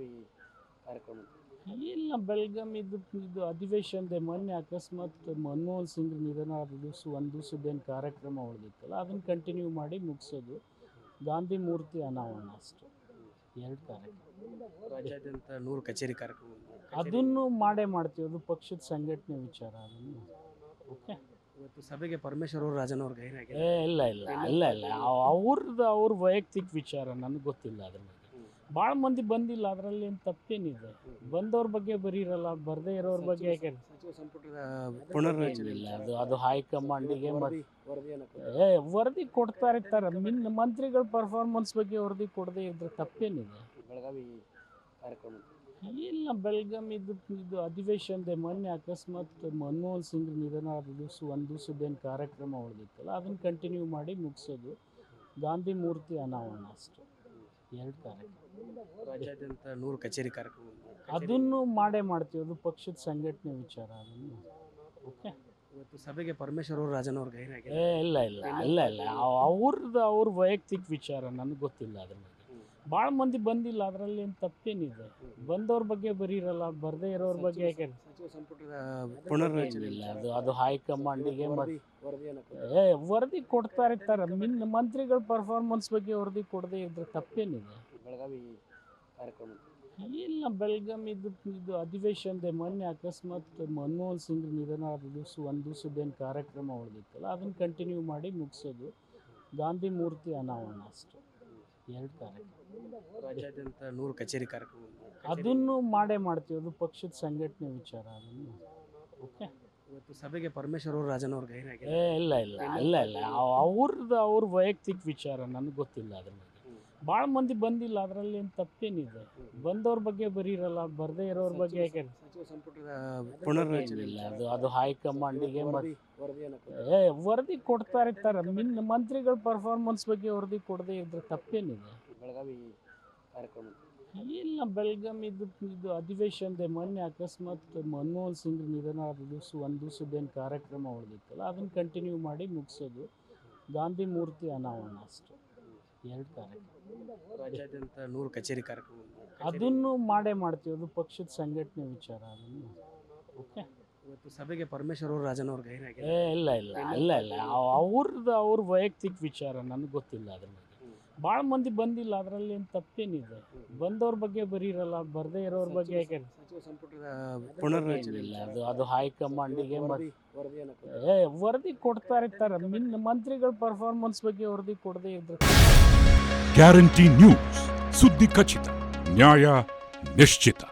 ಬೆಳಗಾವಿ ಕಾರ್ಯಕ್ರಮ ಇಲ್ಲ ಬೆಳಗಾವಿ ಇದು ಅಧಿವೇಶನದ ಮೊನ್ನೆ ಅಕಸ್ಮಾತ್ ಮನಮೋಹನ್ ಸಿಂಗ್ ನಿಧನ ಆದ ದಿವಸ ಒಂದು ದಿವಸದ್ದೇನು ಕಾರ್ಯಕ್ರಮ ಉಳಿದಿತ್ತಲ್ಲ ಅದನ್ನು ಕಂಟಿನ್ಯೂ ಮಾಡಿ ಮುಗಿಸೋದು. ಗಾಂಧಿ ಮೂರ್ತಿ ಅನಾವರಣ ಅಷ್ಟೇ, 2 ಕಾರ್ಯಕ್ರಮ. ರಾಜ್ಯಾದ್ಯಂತ 100 ಕಚೇರಿ ಕಾರ್ಯಕ್ರಮ ಅದನ್ನು ಮಾಡ್ತೀವಿ, ಅದು ಪಕ್ಷದ ಸಂಘಟನೆ ವಿಚಾರ. ಅದನ್ನು ಓಕೆ. ಇವತ್ತು ಸಭೆಗೆ ಪರಮೇಶ್ವರ್ ಅವರು ರಾಜನ್ ಅವ್ರು ಗೈರಾಗಿ ಇಲ್ಲ ಅವ್ರ ವೈಯಕ್ತಿಕ ವಿಚಾರ, ನನಗೆ ಗೊತ್ತಿಲ್ಲ ಅದ್ರ ಬಗ್ಗೆ. ಭಾಳ ಮಂದಿ ಬಂದಿಲ್ಲ, ಅದರಲ್ಲಿ ಏನು ತಪ್ಪೇನಿದೆ. ಬಂದವ್ರ ಬಗ್ಗೆ ಬರೀರಲ್ಲ, ಬರದೇ ಇರೋರ ಬಗ್ಗೆ ಯಾಕೆ? ಸಚಿವ ಸಂಪುಟದ ಪುನರ್ರಚನೆ ಇಲ್ಲ, ಅದು ಹೈಕಮಾಂಡಿಗೆ ವರದಿಯನ್ನು ವರದಿ ಕೊಡ್ತಾ ಇರ್ತಾರೆ. ಮಂತ್ರಿಗಳ ಪರ್ಫಾರ್ಮೆನ್ಸ್ ಬಗ್ಗೆ ವರದಿ ಕೊಡದೇ ಇದ್ರೆ ತಪ್ಪೇನಿದೆ. ಬೆಳಗಾವಿ ಕಾರ್ಯಕ್ರಮ ಇಲ್ಲ ಬೆಳಗಾವಿ ಇದು ಅಧಿವೇಶನದ ಮೊನ್ನೆ ಅಕಸ್ಮಾತ್ ಮನಮೋಹನ್ ಸಿಂಗ್ ನಿಧನ ಆದ ದಿವಸ ಒಂದು ದಿವಸದ್ದೇನು ಕಾರ್ಯಕ್ರಮ ಉಳಿದಿತ್ತಲ್ಲ ಅದನ್ನು ಕಂಟಿನ್ಯೂ ಮಾಡಿ ಮುಗಿಸೋದು. ಗಾಂಧಿ ಮೂರ್ತಿ ಅನಾವರಣ ಅಷ್ಟೇ, 2 ಕಾರ್ಯಕ್ರಮ. ರಾಜ್ಯಾದ್ಯಂತ 100 ಕಚೇರಿ ಕಾರ್ಯಕ್ರಮ ಅದನ್ನು ಮಾಡ್ತೀವಿ, ಅದು ಪಕ್ಷದ ಸಂಘಟನೆ ವಿಚಾರ. ಅದನ್ನು ಓಕೆ. ಇವತ್ತು ಸಭೆಗೆ ಪರಮೇಶ್ವರ್ ಅವರು ರಾಜನ್ ಅವ್ರು ಗೈರಾಗಿ ಇಲ್ಲ ಅವ್ರ ವೈಯಕ್ತಿಕ ವಿಚಾರ, ನನಗೆ ಗೊತ್ತಿಲ್ಲ ಅದ್ರ ಬಗ್ಗೆ. ಭಾಳ ಮಂದಿ ಬಂದಿಲ್ಲ, ಅದರಲ್ಲಿ ಏನು ತಪ್ಪೇನಿದೆ. ಬಂದವ್ರ ಬಗ್ಗೆ ಬರೀರಲ್ಲ, ಬರದೇ ಇರೋರ ಬಗ್ಗೆ ಯಾಕೆ? ಸಚಿವ ಸಂಪುಟದ ಪುನರ್ರಚನೆ ಇಲ್ಲ, ಅದು ಹೈಕಮಾಂಡಿಗೆ ವರದಿಯನ್ನು ವರದಿ ಕೊಡ್ತಾ ಇರ್ತಾರೆ. ಮಂತ್ರಿಗಳ ಪರ್ಫಾರ್ಮೆನ್ಸ್ ಬಗ್ಗೆ ವರದಿ ಕೊಡದೇ ಇದ್ರೆ ತಪ್ಪೇನಿದೆ. ಬೆಳಗಾವಿ ಕಾರ್ಯಕ್ರಮ ಇಲ್ಲ ಬೆಳಗಾವಿ ಇದು ಅಧಿವೇಶನದ ಮೊನ್ನೆ ಅಕಸ್ಮಾತ್ ಮನಮೋಹನ್ ಸಿಂಗ್ ನಿಧನ ಆದ ದಿವಸ ಒಂದು ದಿವಸದ್ದೇನು ಕಾರ್ಯಕ್ರಮ ಉಳಿದಿತ್ತಲ್ಲ ಅದನ್ನು ಕಂಟಿನ್ಯೂ ಮಾಡಿ ಮುಗಿಸೋದು. ಗಾಂಧಿ ಮೂರ್ತಿ ಅನಾವರಣ ಅಷ್ಟೇ, 2 ಕಾರ್ಯಕ್ರಮ. ರಾಜ್ಯಾದ್ಯಂತ 100 ಕಚೇರಿ ಕಾರ್ಯಕ್ರಮ ಅದನ್ನು ಮಾಡ್ತೀವಿ, ಅದು ಪಕ್ಷದ ಸಂಘಟನೆ ವಿಚಾರ. ಅದನ್ನು ಓಕೆ. ಇವತ್ತು ಸಭೆಗೆ ಪರಮೇಶ್ವರ್ ಅವರು ರಾಜನ್ ಅವ್ರು ಗೈರಾಗಿ ಇಲ್ಲ ಅವ್ರ ವೈಯಕ್ತಿಕ ವಿಚಾರ, ನನಗೆ ಗೊತ್ತಿಲ್ಲ ಅದ್ರ ಬಗ್ಗೆ. ಭಾಳ ಮಂದಿ ಬಂದಿಲ್ಲ, ಅದರಲ್ಲಿ ಏನು ತಪ್ಪೇನಿದೆ. ಬಂದವ್ರ ಬಗ್ಗೆ ಬರೀರಲ್ಲ, ಬರದೇ ಇರೋರ ಬಗ್ಗೆ ಯಾಕೆ? ಸಚಿವ ಸಂಪುಟದ ಪುನರ್ರಚನೆ ಇಲ್ಲ, ಅದು ಹೈಕಮಾಂಡಿಗೆ ವರದಿಯನ್ನು ವರದಿ ಕೊಡ್ತಾ ಇರ್ತಾರೆ. ಮಂತ್ರಿಗಳ ಪರ್ಫಾರ್ಮೆನ್ಸ್ ಬಗ್ಗೆ ವರದಿ ಕೊಡದೇ ಇದ್ರೆ ತಪ್ಪೇನಿದೆ. ಬೆಳಗಾವಿ ಕಾರ್ಯಕ್ರಮ ಇಲ್ಲ ಬೆಳಗಾವಿ ಇದು ಅಧಿವೇಶನದ ಮೊನ್ನೆ ಅಕಸ್ಮಾತ್ ಮನಮೋಹನ್ ಸಿಂಗ್ ನಿಧನ ಆದ ದಿವಸ ಒಂದು ದಿವಸದ್ದೇನು ಕಾರ್ಯಕ್ರಮ ಉಳಿದಿತ್ತಲ್ಲ ಅದನ್ನು ಕಂಟಿನ್ಯೂ ಮಾಡಿ ಮುಗಿಸೋದು. ಗಾಂಧಿ ಮೂರ್ತಿ ಅನಾವರಣ ಅಷ್ಟೇ, 2 ಕಾರ್ಯಕ್ರಮ. ರಾಜ್ಯಾದ್ಯಂತ 100 ಕಚೇರಿ ಕಾರ್ಯಕ್ರಮ ಅದನ್ನು ಮಾಡ್ತೀವಿ, ಅದು ಪಕ್ಷದ ಸಂಘಟನೆ ವಿಚಾರ. ಅದನ್ನು ಓಕೆ. ಇವತ್ತು ಸಭೆಗೆ ಪರಮೇಶ್ವರ್ ಅವರು ರಾಜನ್ ಅವ್ರು ಗೈರಾಗಿ ಇಲ್ಲ ಅವ್ರ ವೈಯಕ್ತಿಕ ವಿಚಾರ, ನನಗೆ ಗೊತ್ತಿಲ್ಲ ಅದ್ರ ಬಗ್ಗೆ. ಭಾಳ ಮಂದಿ ಬಂದಿಲ್ಲ, ಅದರಲ್ಲಿ ಏನು ತಪ್ಪೇನಿದೆ. ಬಂದವ್ರ ಬಗ್ಗೆ ಬರೀರಲ್ಲ, ಬರದೇ ಇರೋರ ಬಗ್ಗೆ ಯಾಕೆ? ಸಚಿವ ಸಂಪುಟದ ಪುನರ್ರಚನೆ ಇಲ್ಲ, ಅದು ಹೈಕಮಾಂಡಿಗೆ ವರದಿಯನ್ನು ವರದಿ ಕೊಡ್ತಾ ಇರ್ತಾರೆ. ಮಂತ್ರಿಗಳ ಪರ್ಫಾರ್ಮೆನ್ಸ್ ಬಗ್ಗೆ ವರದಿ ಕೊಡದೇ ಇದ್ರೆ. ಗ್ಯಾರಂಟಿ ನ್ಯೂಸ್, ಸುದ್ದಿ ಖಚಿತ, ನ್ಯಾಯ ನಿಶ್ಚಿತ.